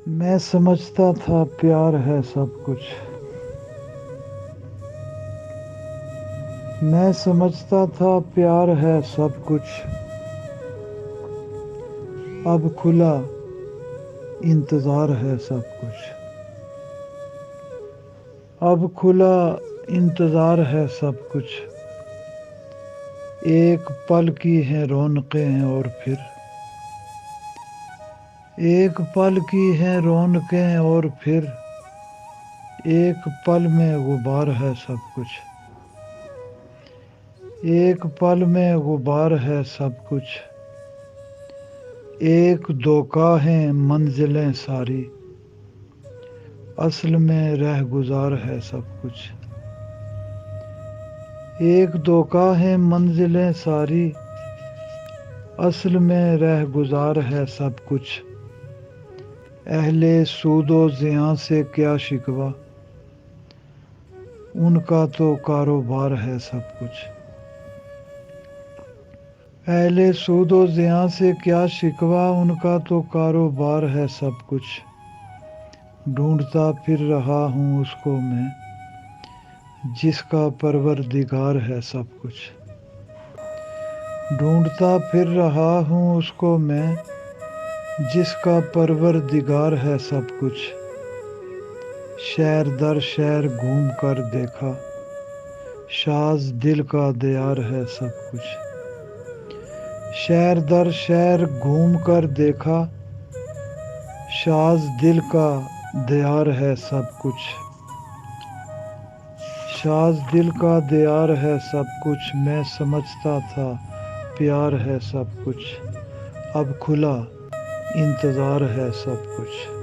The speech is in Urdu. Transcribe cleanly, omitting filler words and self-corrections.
میں سمجھتا تھا پیار ہے سب کچھ، میں سمجھتا تھا پیار ہے سب کچھ، اب کھلا انتظار ہے سب کچھ، اب کھلا انتظار ہے سب کچھ، ایک پل کی ہیں رونقیں اور پھر ایک پل کی ہیں رونقیں اور پھر ایک پل میں غبار ہے سب کچھ، ایک پل میں غبار ہے سب کچھ، ایک دھوکہ ہیں منزلیں ساری، اصل میں رہ گزار ہے سب کچھ، ایک دھوکہ ہیں منزلیں ساری، اصل میں رہ گزار ہے سب کچھ، اہل سود و زیاں سے کیا شکوہ، ان کا تو کاروبار ہے سب کچھ، اہل سود و زیاں سے کیا شکوہ، ان کا تو کاروبار ہے سب کچھ، ڈھونڈتا پھر رہا ہوں اس کو میں، جس کا پروردگار ہے سب کچھ، ڈھونڈتا پھر رہا ہوں اس کو میں، جس کا پروردگار ہے سب کچھ، شہر در شہر گھوم کر دیکھا، شاذ دل کا دیار ہے سب کچھ، شہر در شہر گھوم کر دیکھا، شاذ دل کا دیار ہے سب کچھ، شاذ دل کا دیار ہے سب کچھ، میں سمجھتا تھا پیار ہے سب کچھ، اب کھلا انتظار ہے سب کچھ۔